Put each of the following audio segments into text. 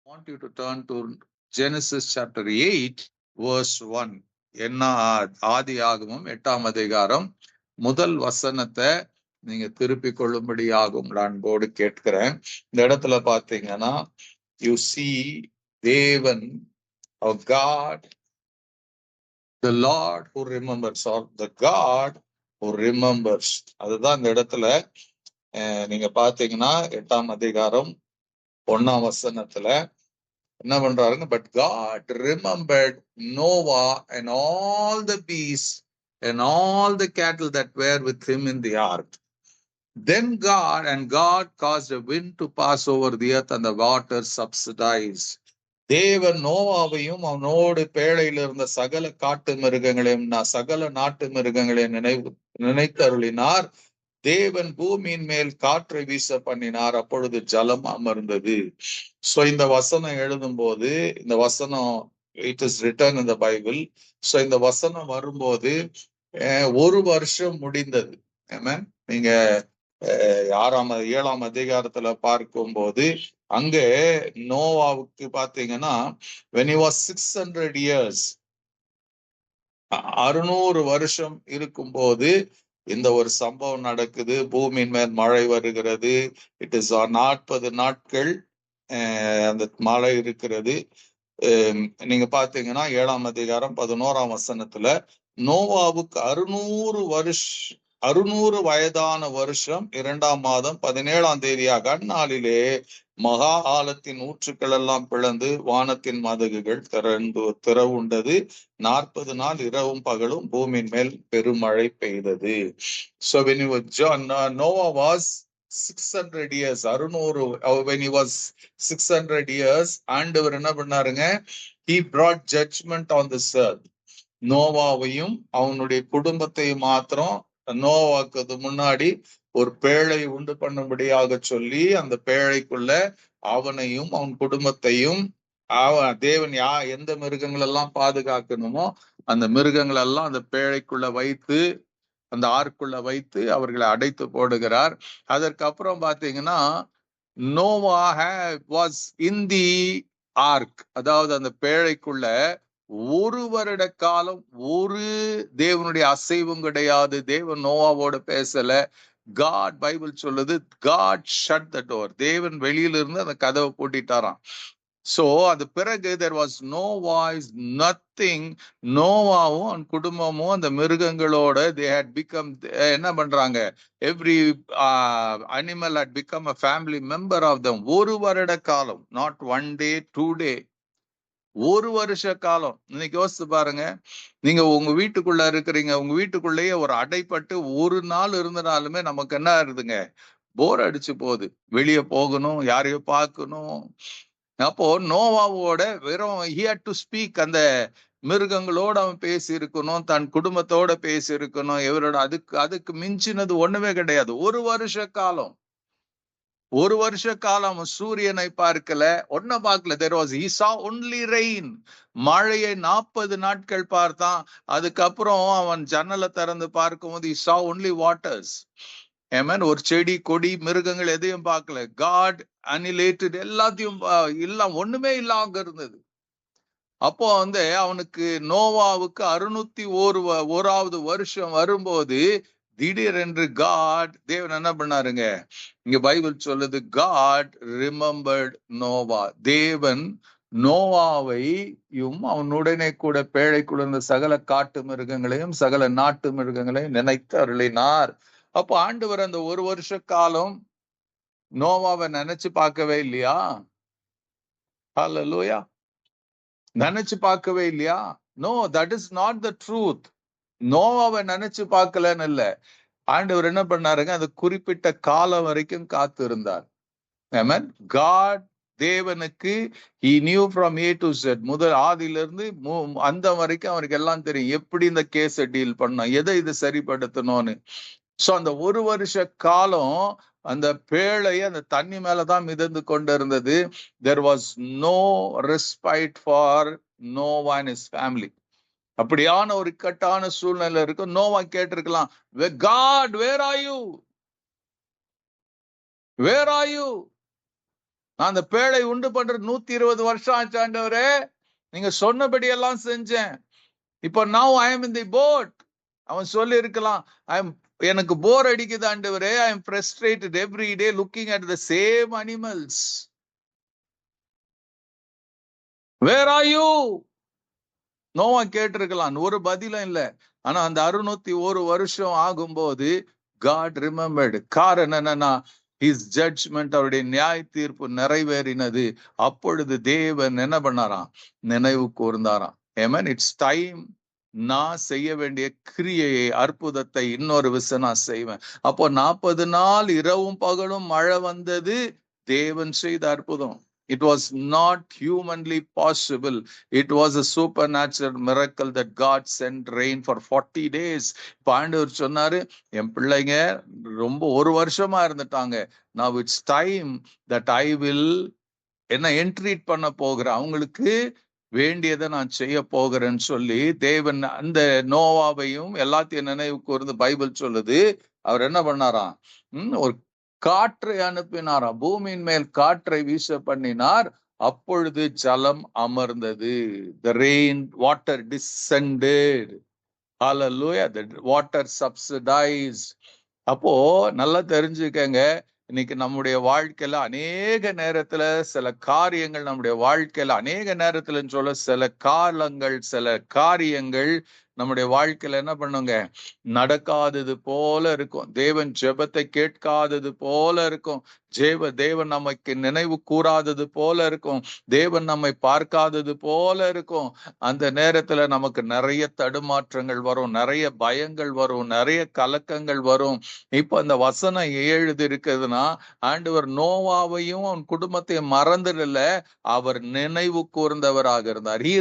want you to turn to Genesis chapter 8, verse 1. என்ன ஆதி ஆகமம் 8ஆம் அதிகாரம் முதல் வசனத்தை நீங்க திருப்பிக் கொள்ளும்படியாக உங்கள் அன்போடு கேட்கிறேன். இந்த இடத்துல பாத்தீங்கன்னா you see தேவன் of God, the Lord who remembers, or the God who remembers. அதுதான் இந்த இடத்துல நீங்க பாத்தீங்கன்னா 8ஆம் அதிகாரம் 1ஆம் வசனத்துல என்ன பண்றாருங்க, but God remembered Noah and all the beasts and all the cattle that were with him in the ark. Then God caused a wind to pass over the earth and the water subsidized. தேவன் நோவாவையும் அவனோடு பேழையில் இருந்த சகல காட்டு மிருகங்களையும் சகல நாட்டு மிருகங்களையும் நினைத்தருளினார். தேவன் பூமியின் மேல் காற்றை வீச பண்ணினார், அப்பொழுது ஜலம் அமர்ந்தது. சோ இந்த வசனம் எழுதும் போது, இந்த வசனம் it is written in the Bible. So இந்த வசனம் வரும்போது ஒரு வருஷம் முடிந்தது. நீங்க 7ஆம் அதிகாரத்துல பார்க்கும் போது அங்க நோவாவுக்கு பாத்தீங்கன்னா when he was 600 years 600 வருஷம் இருக்கும் போது இந்த ஒரு சம்பவம் நடக்குது. பூமியின் மேல் மழை வருகிறது. இட் இஸ் 40 நாட்கள் அந்த மழை இருக்கிறது. நீங்க பாத்தீங்கன்னா 7ஆம் அதிகாரம் 11ஆம் வசனத்துல நோவாவுக்கு 600 வயதான வருஷம் 2ஆம் மாதம் 17ஆம் தேதியாக அந்நாளிலே மகா ஆழத்தின் ஊற்றுக்கள் எல்லாம் பிளந்து வானத்தின் மதகுகள் திறவுண்டது. 40 நாள் இரவும் பகலும் பூமியின் மேல் பெருமழை பெய்தது. So when Noah was 600 years, 600, when he was 600 years, ஆண்டவர் என்ன பண்ணாருங்க, he brought judgment on this earth. நோவாவையும் அவனுடைய குடும்பத்தையும் மாத்திரம் நோவாக்கு முன்னாடி ஒரு பேழை உண்டு பண்ணும்படியாக சொல்லி அந்த பேழைக்குள்ள அவனையும் அவன் குடும்பத்தையும் தேவன் எந்த மிருகங்கள் எல்லாம் பாதுகாக்கணுமோ அந்த மிருகங்கள் எல்லாம் அந்த பேழைக்குள்ள வைத்து அந்த ஆர்க்குள்ள வைத்து அவர்களை அடைத்து போடுகிறார். அதற்கப்புறம் பாத்தீங்கன்னா Noah was in the ark, அதாவது அந்த பேழைக்குள்ள ஒரு வருட காலம் ஒரு தேவனுடைய அசைவும் கிடையாது. தேவன் நோவாவோட பேசல. காட், பைபிள் சொல்லுது, காட் ஷட் த டோர். தேவன் வெளியில இருந்து அந்த கதவை பூட்டிட்டாராம். சோ அது பிறகு there was no voice, nothing. நோவாவும் அந்த குடும்பமும் அந்த மிருகங்களோட they had become, என்ன பண்றாங்க, every animal had become a family member of them. ஒரு வருட காலம், not 1 day 2 day, ஒரு வருஷ காலம். இன்னைக்கு யோசிச்சு பாருங்க, நீங்க உங்க வீட்டுக்குள்ள இருக்கிறீங்க, உங்க வீட்டுக்குள்ளேயே ஒரு அடைப்பட்டு ஒரு நாள் இருந்தனாலுமே நமக்கு என்ன ஆகுதுங்க, போர் அடிச்சு போகுது. வெளியே போகணும், யாரையோ பார்க்கணும். அப்போ நோவாவோட வெறும் he had to speak, அந்த மிருகங்களோட அவன் பேசி இருக்கணும், தன் குடும்பத்தோட பேசி இருக்கணும். இவரோட அதுக்கு மிஞ்சினது ஒண்ணுமே கிடையாது. ஒரு வருஷ காலம், ஒரு வருஷ காலம் சூரியனை பார்க்கல, ஒன்ன பார்க்கல. there was, he saw only rain. மழையை 40 நாட்கள் பார்த்தான். அதுக்கப்புறம் அவன் ஜன்னலை திறந்து பார்க்கும்போது he saw only waters. Amen. ஒரு செடி கொடி மிருகங்கள் எதையும் பார்க்கல. God annihilated எல்லாத்தையும், எல்லாம் ஒண்ணுமே இல்லாம இருந்தது. அப்போ அவனுக்கு நோவாவுக்கு 601வது வருஷம் வரும்போது திடீரென்று காட், தேவன் என்ன பண்ணாருங்க, இங்க பைபிள் சொல்லுது, காட் ரிமெம்பர்ட் நோவா. தேவன் நோவாவையும் அவனுடனே கூட பேழைக்குள்ள இருந்த சகல காட்டு மிருகங்களையும் சகல நாட்டு மிருகங்களையும் நினைத்து அருளினார். அப்போ ஆண்டவர் அந்த ஒரு வருஷ காலம் நோவாவை நினைச்சு பார்க்கவே இல்லையா? ஹல்லேலூயா. நினைச்சு பார்க்கவே இல்லையா? No, that is not the truth. நோவாவை நினைச்சு பார்க்கலன்னு இல்ல. ஆண்டவர் என்ன பண்ணாருங்க, அது குறிப்பிட்ட காலம் வரைக்கும் காத்து இருந்தார். ஆமென். காட், தேவனுக்கு he knew from A to Z, முதல் ஆதியிலிருந்து அந்த வரைக்கும் அவருக்கு எல்லாம் தெரியும், எப்படி இந்த கேஸை டீல் பண்ணணும், எதை இது சரிப்படுத்தணும்னு. சோ அந்த ஒரு வருஷ காலம் அந்த பேழை அந்த தண்ணி மேலதான் மிதந்து கொண்டு இருந்தது. there was no respite for Noah and his family. அப்படியான ஒரு இக்கட்டான சூழ்நிலை இருக்கு. நோவா கேட்டிருக்கலாம், God, where are you? Where are you? நான் அந்த பேழை உண்டு பண்ற 120 வருஷம் ஆச்சு ஆண்டவரே, நீங்க சொன்னபடி எல்லாம் செஞ்சேன். இப்போ now I am in the boat. அவன் சொல்லி இருக்கலாம், எனக்கு போர் அடிக்குது ஆண்டவரே, I am frustrated every day looking at the same animals. Where are you? Noah கேட்டிருக்கலாம், ஒரு பதிலும் இல்ல. ஆனா அந்த 601 வருஷம் ஆகும்போது God remembered. காரணம் என்னன்னா, his judgment, அவருடைய நியாய தீர்ப்பு நிறைவேறினது. அப்பொழுது தேவன் என்ன பண்ணாராம்? நினைவு கூர்ந்தாராம். Amen. It's time. நான் செய்ய வேண்டிய கிரியையை, அற்புதத்தை இன்னொரு விஷயம் நான் செய்வேன். அப்போ 40 நாள் இரவும் பகலும் மழை வந்தது, தேவன் செய்த அற்புதம். It was not humanly possible. It was a supernatural miracle that God sent rain for 40 days. ஆண்டவர் சொன்னாரு, என் பிள்ளைங்க ரொம்ப ஒரு வருஷமா இருந்துட்டாங்க. Now it's time that I will என்ன என்ட்ரீட் பண்ண போகிறேன், அவங்களுக்கு வேண்டியதை நான் செய்ய போகிறேன்னு சொல்லி தேவன் அந்த நோவாவையும் எல்லாத்தையும் நினைவு கூர்ந்து பைபிள் சொல்லுது. அவர் என்ன பண்ணாராம்? ஒரு காற்றை அனுப்பினாராம். பூமியின் மேல் காற்றை வீச பண்ணினார். அப்பொழுது ஜலம் அமர்ந்தது. The rain, water descended. Hallelujah. The water subsidized. அப்போ நல்லா தெரிஞ்சுக்கங்க, இன்னைக்கு நம்முடைய வாழ்க்கையில அநேக நேரத்துல சில காரியங்கள், நம்முடைய வாழ்க்கையில அநேக நேரத்துல சொல்ல சில காலங்கள், சில காரியங்கள் நம்முடைய வாழ்க்கையில என்ன பண்ணுங்க, நடக்காதது போல இருக்கும். தேவன் ஜெபத்தை கேட்காதது போல இருக்கும். தேவன் நமக்கு நினைவு கூறாதது போல இருக்கும். தேவன் நம்மை பார்க்காதது போல இருக்கும். அந்த நேரத்துல நமக்கு நிறைய தடுமாற்றங்கள் வரும், நிறைய பயங்கள் வரும், நிறைய கலக்கங்கள் வரும். இப்ப அந்த வசனம் எழுதி இருக்குதுன்னா, ஆண்டவர் நோவாவையும் அவன் குடும்பத்தையும் மறந்துடல, அவர் நினைவு கூர்ந்தவராக இருந்தார். He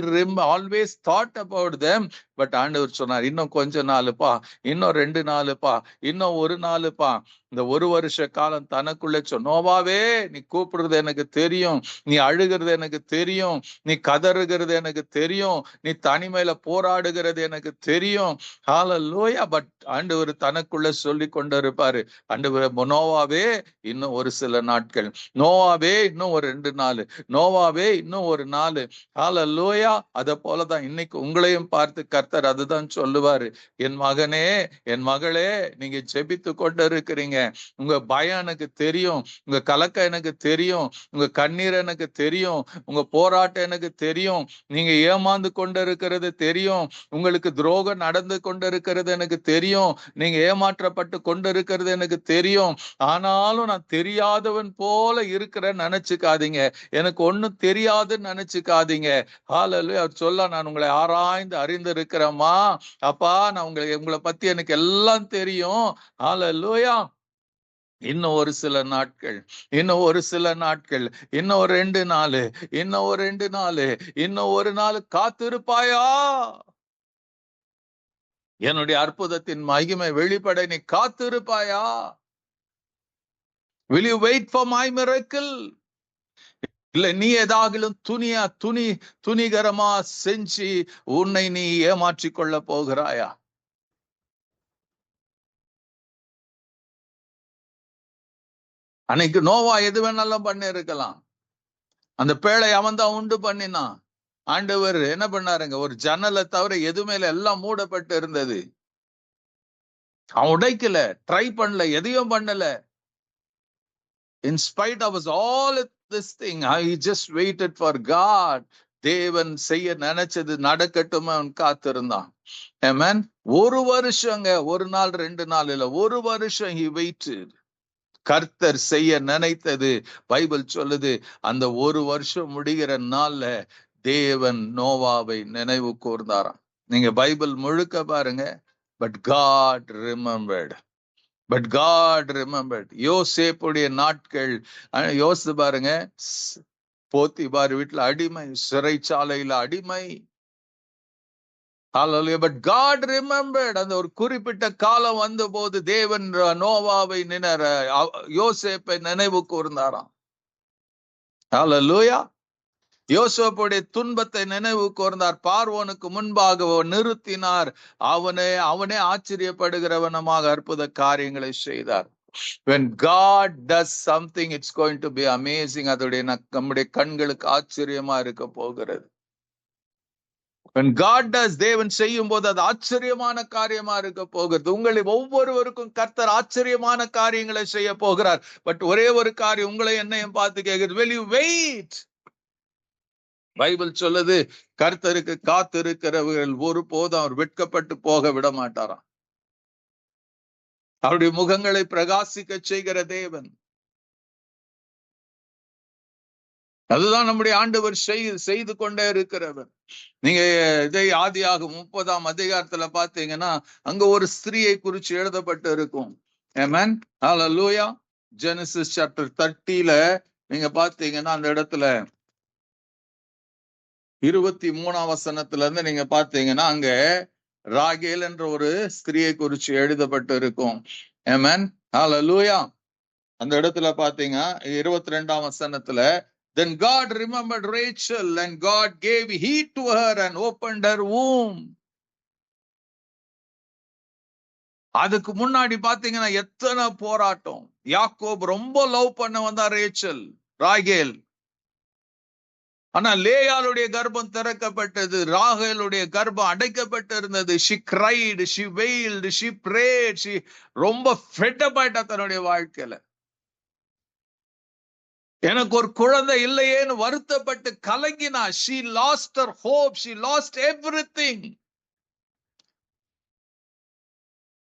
always thought about them. But ஆண்டவர் சொன்னார், இன்னும் கொஞ்ச நாளுப்பா, இன்னும் 2 நாளுப்பா, இன்னும் 1 நாளுப்பா. இந்த ஒரு வருஷ காலம் தனக்குள்ள நோவாவே, நீ கூப்பிடுறது எனக்கு தெரியும், நீ அழுகிறது எனக்கு தெரியும், நீ கதறுகிறது எனக்கு தெரியும், நீ தனிமையில போராடுகிறது எனக்கு தெரியும். ஹல்லேலூயா. பட் ஆண்டவர் தனக்குள்ள சொல்லி கொண்டு இருப்பாரு, ஆண்டவர் நோவாவே இன்னும் ஒரு சில நாட்கள், நோவாவே இன்னும் ஒரு 2 நாள், நோவாவே இன்னும் ஒரு நாள். ஹல்லேலூயா. அத போலதான் இன்னைக்கு உங்களையும் பார்த்து கர்த்தர் அதுதான் சொல்லுவாரு, என் மகனே, என் மகளே, நீங்க ஜெபித்து கொண்டு இருக்கிறீங்க, உங்க பயம் எனக்கு தெரியும், உங்க கலக்கம் எனக்கு தெரியும், உங்க கண்ணீர் எனக்கு தெரியும், உங்க போராட்டம் எனக்கு தெரியும், நீங்க ஏமாந்து கொண்டு இருக்கிறது தெரியும், உங்களுக்கு துரோகம் நடந்து கொண்டு இருக்கிறது எனக்கு தெரியும், நீங்க ஏமாற்றப்பட்டு கொண்டு இருக்கிறது எனக்கு தெரியும். ஆனாலும் நான் தெரியாதவன் போல இருக்கிறேன்னு நினைச்சுக்காதீங்க, எனக்கு ஒண்ணும் தெரியாதுன்னு நினைச்சுக்காதீங்க. ஹல்லேலூயா. அவர் சொல்ல, நான் உங்களை ஆராய்ந்து அறிந்து இருக்கிறேம்மா, அப்பா, நான் உங்களை பத்தி எனக்கு எல்லாம் தெரியும். ஹல்லேலூயா. இன்னும் ஒரு சில நாட்கள், இன்னும் ஒரு சில நாட்கள், இன்னும் ஒரு 2 நாள், இன்னும் ஒரு 2 நாள், இன்னும் ஒரு நாள் காத்திருப்பாயா? என்னுடைய அற்புதத்தின் மகிமை வெளிப்பட நீ காத்திருப்பாயா? Will you wait for my miracle? இல்ல நீ ஏதாகிலும் துணிகரமா செஞ்சு உன்னை நீ ஏமாற்றிக் கொள்ள போகிறாயா? அன்னைக்கு நோவா எது வேணாலும் பண்ணி இருக்கலாம். அந்த பேழை அவன் தான் உண்டு பண்ணினான். ஆண்டவர் என்ன பண்ணாருங்க, ஒரு ஜன்னலை தவிர எது மேல எல்லாம் மூடப்பட்டு இருந்தது. அவன் உடைக்கல, ட்ரை பண்ணல, எதையும் பண்ணல. In spite of all this thing, he just waited for God. தேவன் செய்ய நினைச்சது நடக்கட்டும் அவன் காத்திருந்தான். Amen. ஒரு வருஷங்க, ஒரு நாள் 2 நாள் இல்ல, ஒரு வருஷம் he waited. கர்த்தர் செய்ய நினைத்தது பைபிள் சொல்லுது, அந்த ஒரு வருஷம் முடிகிற நாள்ல தேவன் நோவாவை நினைவு கூர்ந்தாராம். நீங்க பைபிள் முழுக்க பாருங்க. But God remembered. யோசேப்புடைய நாட்கள் யோசித்து பாருங்க. போத்திபார் வீட்டுல அடிமை, சிறைச்சாலையில அடிமை. Hallelujah. But God remembered. அந்த ஒரு குறிப்பிட்ட காலம் வந்த போது தேவன் நோவாவை யோசேப்பை நினைவு கூர்ந்தாராம். Hallelujah. யோசேப்புடைய துன்பத்தை நினைவு கூர்ந்தார். பார்வோனுக்கு முன்பாக நிறுத்தினார். அவனே ஆச்சரியப்படுகிறவனமாக அற்புத காரியங்களை செய்தார். When God does something, it's going to be amazing. அதோடைய நம்முடைய கண்களுக்கு ஆச்சரியமா இருக்க போகிறது. When God does, தேவன் செய்யும் போது அது ஆச்சரியமான காரியமா இருக்க போகிறது. உங்களை ஒவ்வொருவருக்கும் கர்த்தர் ஆச்சரியமான காரியங்களை செய்ய போகிறார். பட் ஒரே ஒரு காரியம் உங்களை என்னையும் பார்த்து கேட்கிறது, will you wait? பைபிள் சொல்லுது, கர்த்தருக்கு காத்திருக்கிறவர்கள் ஒருபோதும் அவர் வெட்கப்பட்டு போக விட மாட்டாராம். அவருடைய முகங்களை பிரகாசிக்க செய்கிற தேவன். அதுதான் நம்முடைய ஆண்டவர் செய்து கொண்டே இருக்கிறவர். நீங்க இதை ஆதியாகமம் 30ஆம் அதிகாரத்துல பாத்தீங்கன்னா அங்க ஒரு ஸ்திரீயை குறிச்சு எழுதப்பட்டு இருக்கும். ஆமென், ஹல்லேலூயா. ஜெனசிஸ் சாப்டர் 30ல நீங்க பாத்தீங்கன்னா அந்த இடத்துல 23ஆம் வசனத்துல இருந்து நீங்க பாத்தீங்கன்னா அங்க ராகேல் என்ற ஒரு ஸ்திரியை குறிச்சு எழுதப்பட்டு இருக்கும். ஆமென், ஹல்லேலூயா. அந்த இடத்துல பாத்தீங்க 22ஆம் வசனத்துல, then God remembered Rachel and God gave heed to her and opened her womb. அதுக்கு முன்னாடி பாத்தீங்கன்னா எத்தனை போராட்டம். யாக்கோப் ரொம்ப லவ் பண்ண வந்தா ரேச்சல், ராகேல். ஆனா லேயாளுடைய கர்ப்பம் திறக்கப்பட்டது, ராகேலுடைய கர்ப்பம் அடைக்கப்பட்டு இருந்தது. she cried, she wailed, she prayed, she ரொம்ப fed up ஆயிட்டா தன்னுடைய வாழ்க்கையில. எனக்கு ஒரு குழந்தை இல்லையேன்னு வருத்தப்பட்டு கலங்கினா. she lost her hope, she lost everything.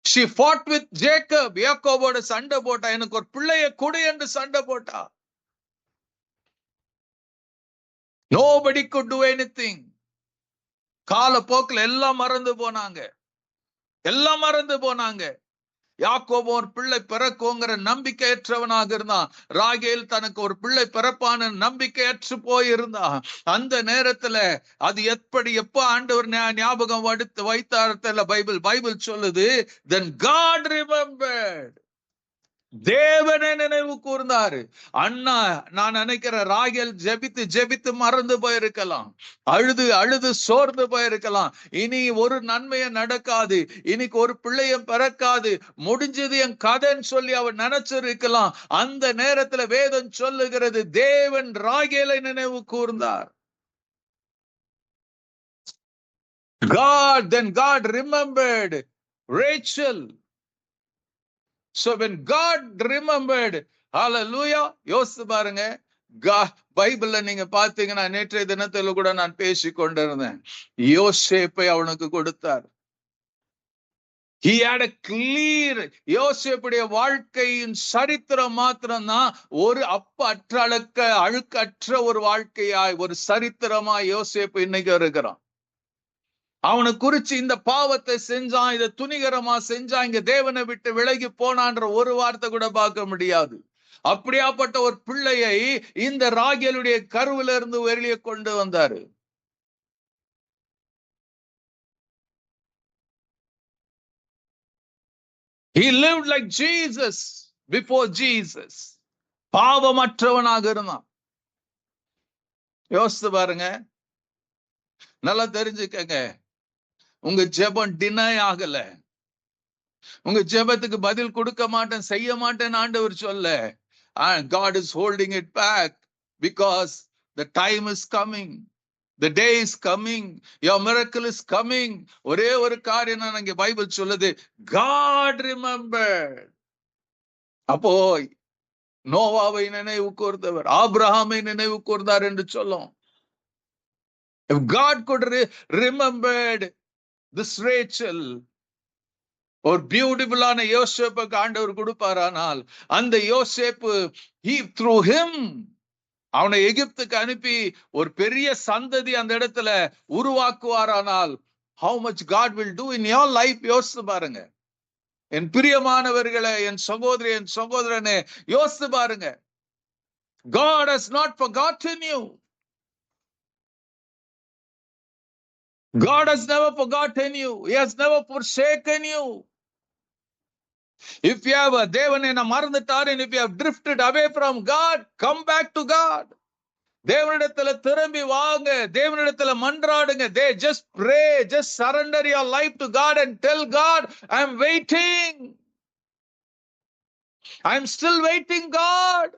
she fought with Jacob, யாக்கோபோட சண்டை போட்டா, எனக்கு ஒரு பிள்ளைய கொடு என்று சண்டை போட்டா. nobody could do anything. காலப்போக்கில் எல்லாம் மறந்து போனாங்க. யாக்கோபு ஒரு பிள்ளை பிறக்குங்கிற நம்பிக்கையற்றவனாக இருந்தான். ராகேல் தனக்கு ஒரு பிள்ளை பிறப்பான நம்பிக்கையற்று போயிருந்தான். அந்த நேரத்துல அது எப்ப ஆண்டவர் ஞாபகம் வைத்தார் பைபிள் சொல்லுது, then God remembered. தேவனை நினைவு கூர்ந்தாரு. அண்ணா நான் நினைக்கிற ராகேல் ஜெபித்து மறந்து போயிருக்கலாம், அழுது சோர்ந்து போயிருக்கலாம். இனி ஒரு நன்மையை நடக்காது, இன்னைக்கு ஒரு பிள்ளையும் பிறக்காது, முடிஞ்சது என் கதைன்னு சொல்லி அவர் நினைச்சிருக்கலாம். அந்த நேரத்துல வேதம் சொல்லுகிறது, தேவன் ராகேலை நினைவு கூர்ந்தார். Then God remembered Rachel. So when God remembered, hallelujah, யோசித்து பாருங்க. பைபிள்ல நீங்க பாத்தீங்கன்னா நேற்றைய தினத்துல கூட நான் பேசி கொண்டிருந்தேன். யோசேப்பை அவனுக்கு கொடுத்தார். He had a clear, யோசேப்புடைய வாழ்க்கையின் சரித்திரம் மாத்திரம்தான் ஒரு அழுக்கற்ற ஒரு வாழ்க்கையாய், ஒரு சரித்திரமாய் யோசேப்பு இன்னைக்கு இருக்கிறான். அவனை குறிச்சு இந்த பாவத்தை செஞ்சான், இதை துணிகரமா செஞ்சான், இங்க தேவனை விட்டு விலகி போனான்ற ஒரு வார்த்தை கூட பார்க்க முடியாது. அப்படியாப்பட்ட ஒரு பிள்ளையை இந்த ராகேலுடைய கருவில இருந்து வெளியே கொண்டு வந்தாரு. He lived like Jesus before Jesus. பாவமற்றவனாக இருந்தான். யோசித்து பாருங்க, நல்லா தெரிஞ்சுக்கங்க. உங்க ஜெபம் டினை ஆகல, உங்க ஜெபத்துக்கு பதில் கொடுக்க மாட்டேன், செய்ய மாட்டேன் ஆண்டவர் சொல்ல. God is holding it back because the time is coming, the day is coming, your miracle is coming. ஒரே ஒரு காரியம் நான் இங்க பைபிள் சொல்லுது, God remembered. அப்போ நோவாவை நினைவு கூர்ந்தவர், ஆபிரகாமை நினைவு கூர்ந்தார் என்று சொல்லும். If God could remembered this Rachel, ஒரு பியூட்டிஃபுல்லான யோசேப்புக்கு ஆண்டவர் கொடுப்பாரானால், அந்த யோசேப்பு through him அவனை எகிப்துக்கு அனுப்பி ஒரு பெரிய சந்ததி அந்த இடத்துல உருவாக்குவாரானால், how much God will do in your life. யோசித்து பாருங்க என் பிரியமானவர்களே, என் சகோதரி, என் சகோதரனே, யோசித்து பாருங்க. God has not forgotten you. God has never forgotten you. He has never forsaken you. If you have தேவனை மறந்துட்டார், and if you have drifted away from God, come back to God. தேவனிடத்துல திரும்பி வாங்க, தேவனிடத்துல மன்றாடுங்க. Just pray, just surrender your life to God and tell God, I am waiting. I am still waiting, God.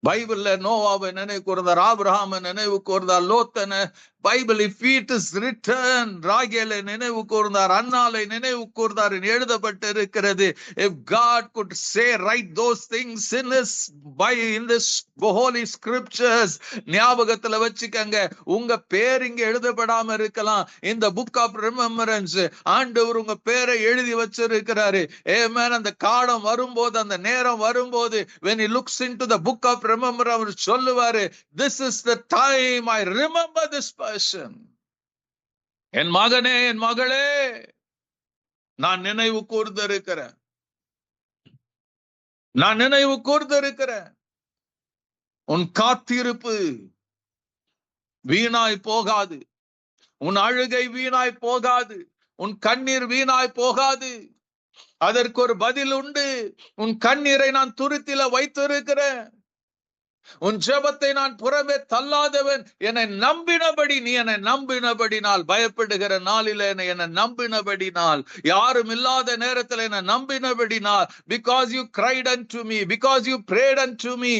பைபிள்ல நோவாவை நினைவு கூர்ந்தார், ஆபிரகாமை நினைவு கூர்ந்தார், லோத்தனை Bible if it is written, ராகேலை நினைவு கூர்ந்தார், அன்னாலை நினைவு கூர்ந்தார் எழுதப்பட்டு இருக்கிறது. If God could say write those things in this holy scriptures, ஞாபகத்துல வச்சுக்கங்க, உங்க பேர் இங்க எழுதப்படாம இருக்கலாம். இந்த புக் ஆஃப் ரிமெம்பரன்ஸ் ஆண்டவர் உங்க பேரை எழுதி வச்சிருக்கிறாரு. ஆமென். அந்த காலம் வரும்போது, அந்த நேரம் வரும்போது, when he looks into the book of remember, அவர் சொல்லுவாரு, this is the time I remember this person. என் மகனே, என் மகளே, நான் நினைவு கூர்ந்திருக்கிறேன், நான் நினைவு கூர்ந்திருக்கிறேன். உன் காத்திருப்பு வீணாய் போகாது, உன் அழுகை வீணாய் போகாது, உன் கண்ணீர் வீணாய் போகாது. அதற்கு ஒரு பதில் உண்டு. உன் கண்ணீரை நான் துருத்தில வைத்திருக்கிறேன், உன் ஜெபத்தை நான் புறமே தள்ளாதவன். என்னை நம்பினபடி, நீ என்னை நம்பினபடினால், பயப்படுகிற நாளில என்னை நம்பினபடினால், யாரும் இல்லாத நேரத்தில் என்னை நம்பினபடினால், because you cried unto me, because you prayed unto me,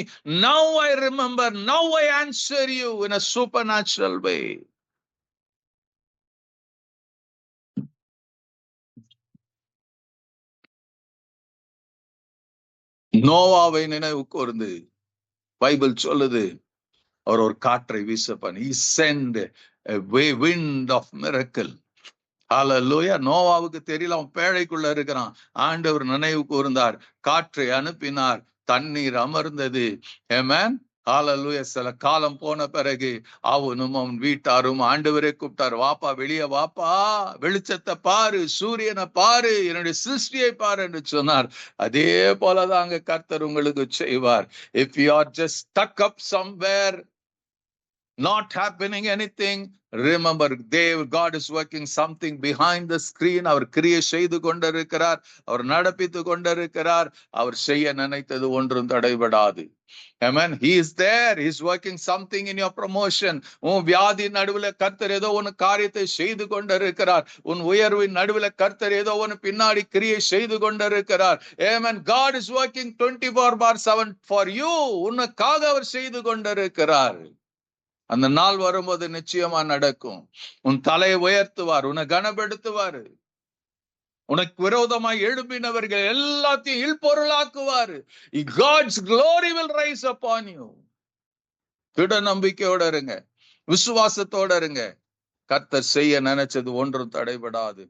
now I remember, now I answer you in a supernatural way. நோவாவை நினைவு கூர்ந்து பைபிள் சொல்லுது, அவர் ஒரு காற்றை வீசப்பான். He sent a wind of miracle. ஹல்லேலூயா. நோவாவுக்கு தெரியல, அவன் பேழைக்குள்ள இருக்கிறான். ஆண்டவர் நினைவு கூர்ந்தார், காற்றை அனுப்பினார், தண்ணீர் அமர்ந்தது. ஆமென். ஹல்லேலூயா. சில காலம் போன பிறகு அவனும் அவன் வீட்டாரும் ஆண்டவரே கூப்பிட்டார், வாப்பா, வெளியே வாப்பா, வெளிச்சத்தை பாரு, சூரியனை பாரு, என்னுடைய சிருஷ்டியை பாரு என்று சொன்னார். அதே போலதாங்க கர்த்தர் உங்களுக்கு செய்வார். If you are just stuck up somewhere, not happening anything, remember, God is working something behind the screen. அவர் கிரியை செய்து கொண்டிருக்கிறார், அவர் நடப்பித்து கொண்டிருக்கிறார். அவர் செய்ய நினைத்தது ஒன்றும் தடைபடாது. Amen. He is there. He is working something in your promotion. உன் வியாதி நடுவுல கர்த்தர் ஏதோ ஒன்னு காரியத்தை செய்து கொண்டிருக்கிறார். உன் உயர்வின் நடுவுல கர்த்தர் ஏதோ ஒன்னு பின்னாடி கிரியை செய்து கொண்டிருக்கிறார். Amen. God is working 24/7 for you. உனக்காக அவர் செய்து கொண்டிருக்கிறார். அந்த நாள் வரும்போது நிச்சயமா நடக்கும். உன் தலையை உயர்த்துவார், உன்னை கனப்படுத்துவார். உனக்கு விரோதமாய் எழுப்பினவர்கள் எல்லாத்தையும் இல்பொருளாக்குவார். God's glory will rise upon you. திட நம்பிக்கையோட இருங்க, விசுவாசத்தோட இருங்க. கர்த்தர் செய்ய நினைச்சது ஒன்றும் தடைபடாது.